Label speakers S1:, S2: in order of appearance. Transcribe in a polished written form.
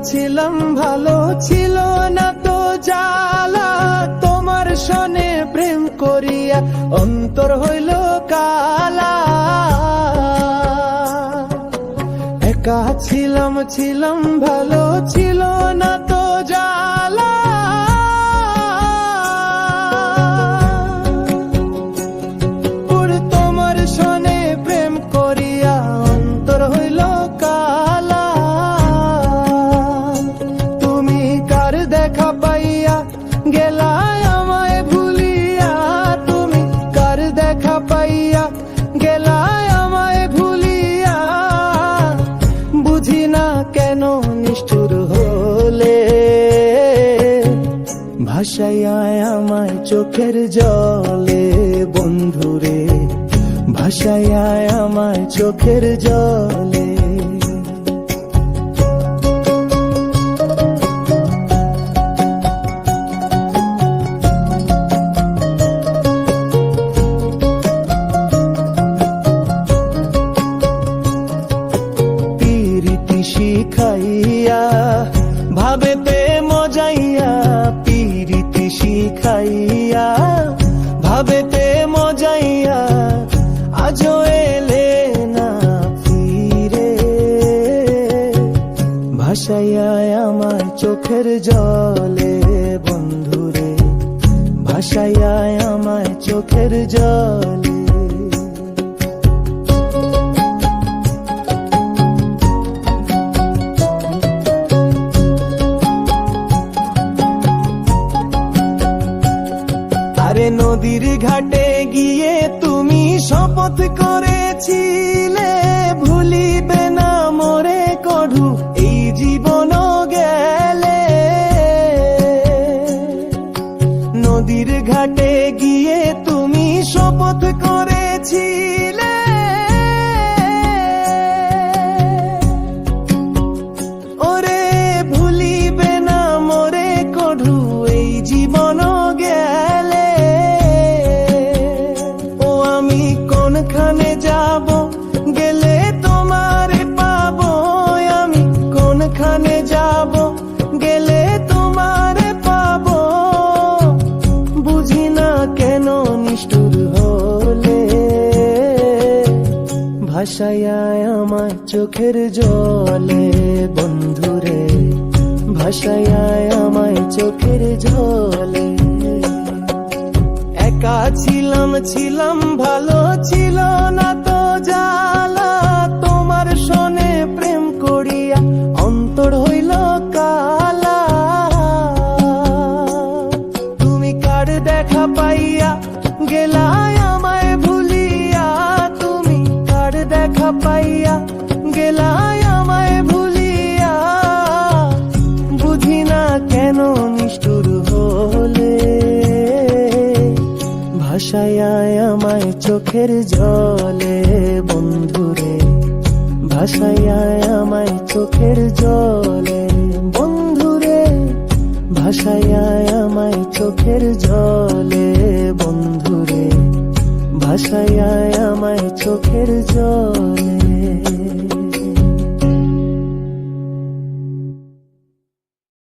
S1: ছিলাম ভালো, ছিল না তো জ্বালা। তোমার সনে প্রেম করিয়া অন্তর হইল কালা। একা ছিলাম ভালো, ছিল না তো জ্বালা। তোমার সনে প্রেম করিয়া অন্তর হইল কালা। তুমি কার দেখা পাইয়া গেলায় আমায় ভুলিয়া। তুমি কার দেখা পাইয়া গেলায় আমায় ভুলিয়া। বুঝি না কেন নিষ্ঠুর হলে, ভাসাইয়া আমায় চোখের জলে বন্ধুরে। ভাসাইয়া আমায় চোখের জলে। পিরিতি শিখাইয়া ভাবেতে মজাইয়া। পিরিতি শিখাইয়া ভাবেতে মজাইয়া। আজও এলে না ফিরে। ভাসাইয়া আমায় চোখের জলে বন্ধুরে। ভাসাইয়া আমায় চোখের জলে। আরে নদীর ঘাটে গিয়ে তুমি শপথ করেছিলে, ভুলিবে না মোরে কঢু এই জীবন গেলে। নদীর ঘাটে গিয়ে তুমি শপথ করেছিলে, ওরে ভুলিবে না মোরে কঢু এই জীবন গেলে। কোনখানে যাব গেলে তোমারে পাবো। আমি কোনখানে যাব গেলে তোমারে পাবো। বুঝি না কেন নিষ্ঠুর হলে, ভাসাইয়া আমায় চোখের জলে বন্ধুরে। ভাসাইয়া আমায় চোখের জলে। একা ছিলাম ভালো, ছিল না তো জ্বালা। তোমার সনে প্রেম করিয়া অন্তর হইল কালা। তুমি কার দেখা পাইয়া গেলায় আমায় ভুলিয়া। তুমি কার দেখা পাইয়া গেলায় আমায় ভুলিয়া। বুঝি না কেন নিষ্ঠুর হলে, ভাসাইয়া আমায় চোখের জলে বন্ধুরে। ভাসাইয়া আমায় চোখের জলে বন্ধুরে। ভাসাইয়া আমায় চোখের জলে বন্ধুরে। ভাসাইয়া আমায় চোখের জলে।